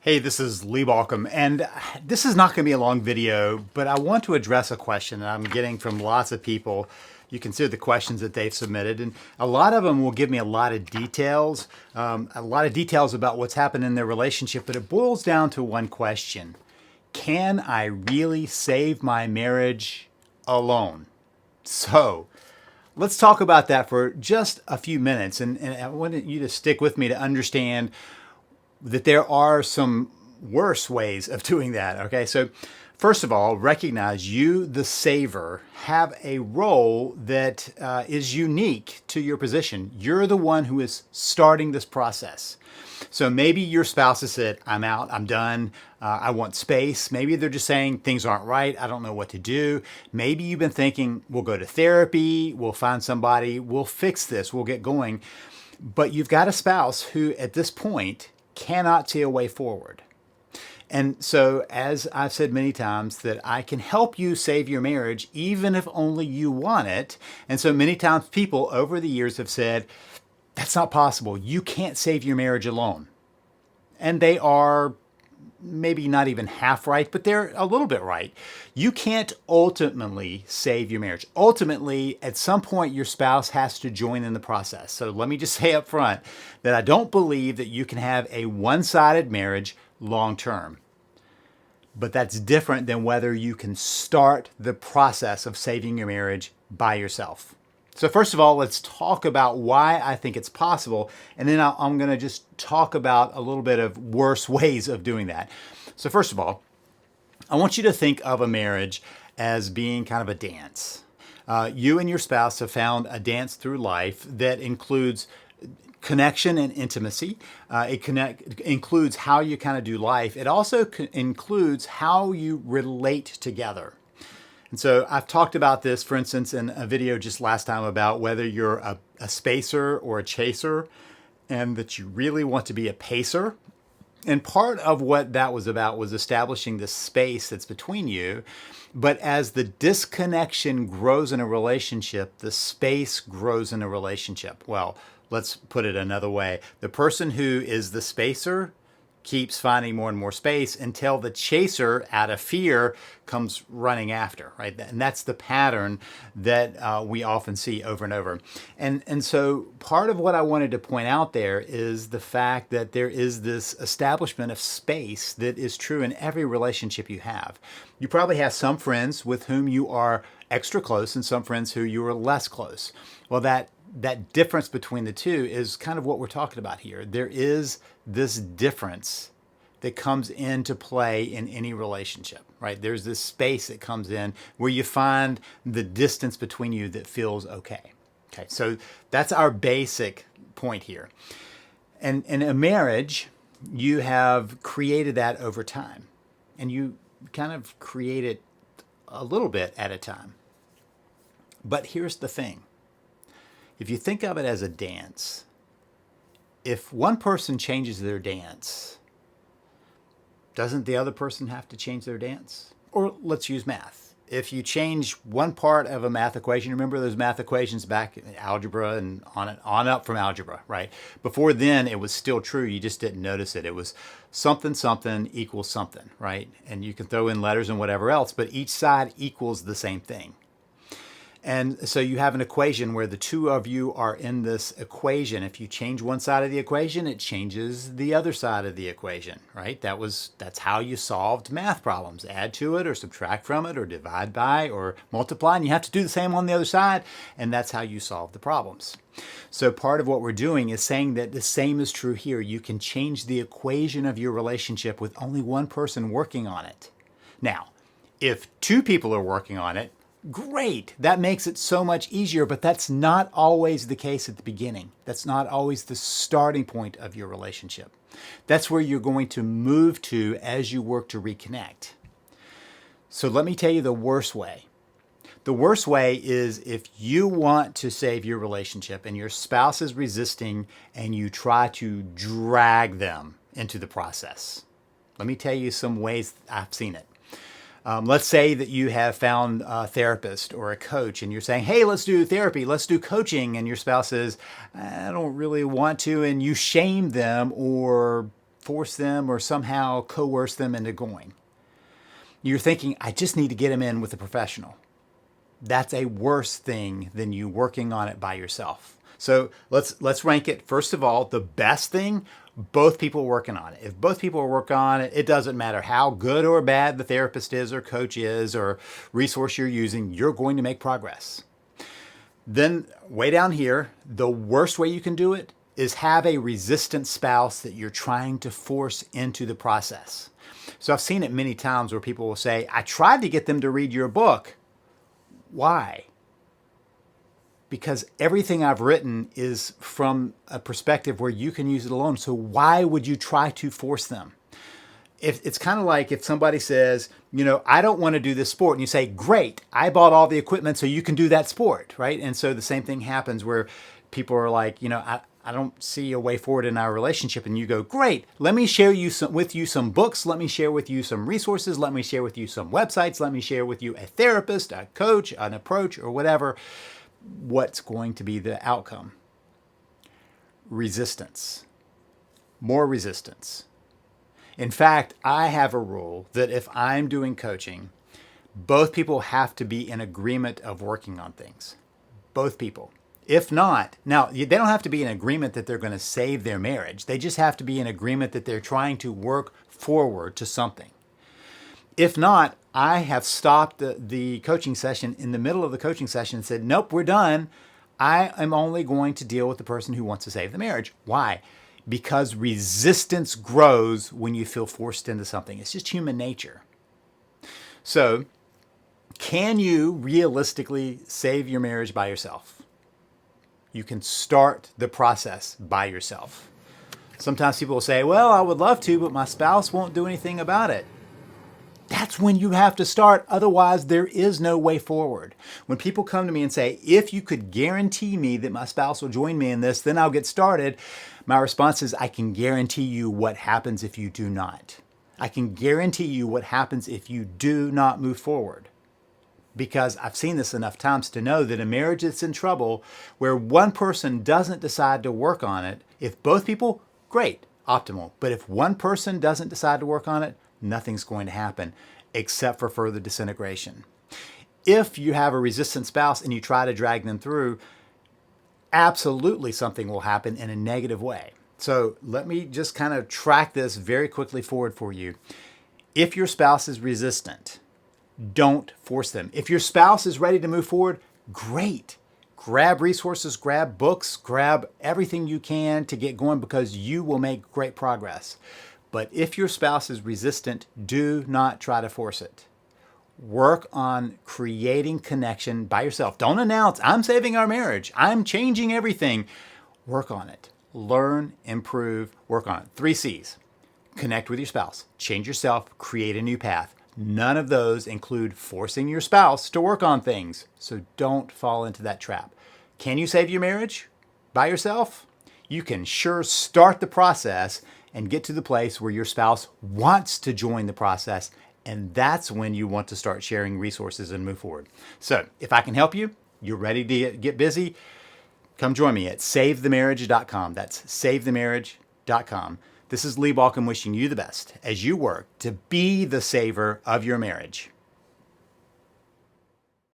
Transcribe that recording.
Hey, this is Lee Balcom, and this is not going to be a long video, but I want to address a question that I'm getting from lots of people. You consider the questions that they've submitted, and a lot of them will give me a lot of details, about what's happened in their relationship, but it boils down to one question. Can I really save my marriage alone? So, let's talk about that for just a few minutes, and I want you to stick with me to understand that there are some worse ways of doing that. Okay, so first of all, recognize you, the saver, have a role that is unique to your position. You're the one who is starting this process. So maybe your spouse has said, I'm out, I'm done, I want space. Maybe they're just saying things aren't right, I don't know what to do. Maybe you've been thinking, we'll go to therapy, we'll find somebody, we'll fix this, we'll get going. But you've got a spouse who at this point cannot see a way forward. And so, as I've said many times, that I can help you save your marriage even if only you want it. And so many times people over the years have said, that's not possible. You can't save your marriage alone. And they are maybe not even half right, but they're a little bit right. You can't ultimately save your marriage. Ultimately, at some point, your spouse has to join in the process. So let me just say up front that I don't believe that you can have a one-sided marriage long term. But that's different than whether you can start the process of saving your marriage by yourself. So first of all, let's talk about why I think it's possible, and then I'm going to just talk about a little bit of worse ways of doing that. So first of all, I want you to think of a marriage as being kind of a dance. You and your spouse have found a dance through life that includes connection and intimacy. It includes how you kind of do life. It also includes how you relate together. And so I've talked about this, for instance, in a video just last time about whether you're a spacer or a chaser, and that you really want to be a pacer. And part of what that was about was establishing the space that's between you. But as the disconnection grows in a relationship, the space grows in a relationship. Well, let's put it another way. The person who is the spacer keeps finding more and more space until the chaser, out of fear, comes running after, right? And that's the pattern that we often see over and over. And so part of what I wanted to point out there is the fact that there is this establishment of space that is true in every relationship you have. You probably have some friends with whom you are extra close and some friends who you are less close. Well, that difference between the two is kind of what we're talking about here. There is this difference that comes into play in any relationship, right? There's this space that comes in where you find the distance between you that feels okay. Okay, so that's our basic point here. And in a marriage, you have created that over time, and you kind of create it a little bit at a time. But here's the thing. If you think of it as a dance, if one person changes their dance, doesn't the other person have to change their dance? Or let's use math. If you change one part of a math equation, remember those math equations back in algebra and on up from algebra, right? Before then, it was still true. You just didn't notice it. It was something, something equals something, right? And you can throw in letters and whatever else, but each side equals the same thing. And so you have an equation where the two of you are in this equation. If you change one side of the equation, it changes the other side of the equation, right? That's how you solved math problems. Add to it or subtract from it or divide by or multiply, and you have to do the same on the other side, and that's how you solve the problems. So part of what we're doing is saying that the same is true here. You can change the equation of your relationship with only one person working on it. Now, if two people are working on it, great. That makes it so much easier, but that's not always the case at the beginning. That's not always the starting point of your relationship. That's where you're going to move to as you work to reconnect. So let me tell you the worst way. The worst way is if you want to save your relationship and your spouse is resisting and you try to drag them into the process. Let me tell you some ways I've seen it. Let's say that you have found a therapist or a coach and you're saying, hey, let's do therapy, let's do coaching. And your spouse says, I don't really want to. And you shame them or force them or somehow coerce them into going. You're thinking, I just need to get them in with a professional. That's a worse thing than you working on it by yourself. So let's rank it. First of all, the best thing, both people working on it. If both people work on it, it doesn't matter how good or bad the therapist is or coach is or resource you're using, you're going to make progress. Then way down here, the worst way you can do it is have a resistant spouse that you're trying to force into the process. So I've seen it many times where people will say, I tried to get them to read your book. Why? Because everything I've written is from a perspective where you can use it alone. So why would you try to force them? If it's kind of like if somebody says, I don't want to do this sport, and you say, great, I bought all the equipment so you can do that sport, right? And so the same thing happens where people are like, I don't see a way forward in our relationship. And you go, great, let me share with you some books. Let me share with you some resources. Let me share with you some websites. Let me share with you a therapist, a coach, an approach, or whatever. What's going to be the outcome? Resistance. More resistance. In fact, I have a rule that if I'm doing coaching, both people have to be in agreement of working on things. Both people. If not, now they don't have to be in agreement that they're going to save their marriage. They just have to be in agreement that they're trying to work forward to something. If not, I have stopped the coaching session in the middle of the coaching session and said, nope, we're done. I am only going to deal with the person who wants to save the marriage. Why? Because resistance grows when you feel forced into something. It's just human nature. So, can you realistically save your marriage by yourself? You can start the process by yourself. Sometimes people will say, well, I would love to, but my spouse won't do anything about it. That's when you have to start. Otherwise, there is no way forward. When people come to me and say, if you could guarantee me that my spouse will join me in this, then I'll get started. My response is, I can guarantee you what happens if you do not. I can guarantee you what happens if you do not move forward. Because I've seen this enough times to know that a marriage that's in trouble, where one person doesn't decide to work on it, if both people, great, optimal. But if one person doesn't decide to work on it, nothing's going to happen except for further disintegration. If you have a resistant spouse and you try to drag them through, absolutely something will happen in a negative way. So let me just kind of track this very quickly forward for you. If your spouse is resistant, don't force them. If your spouse is ready to move forward, great. Grab resources, grab books, grab everything you can to get going because you will make great progress. But if your spouse is resistant, do not try to force it. Work on creating connection by yourself. Don't announce, I'm saving our marriage. I'm changing everything. Work on it. Learn, improve, work on it. 3 C's. Connect with your spouse. Change yourself. Create a new path. None of those include forcing your spouse to work on things. So don't fall into that trap. Can you save your marriage by yourself? You can sure start the process and get to the place where your spouse wants to join the process. And that's when you want to start sharing resources and move forward. So if I can help you, you're ready to get busy, come join me at savethemarriage.com. That's savethemarriage.com. This is Lee Balcom wishing you the best as you work to be the saver of your marriage.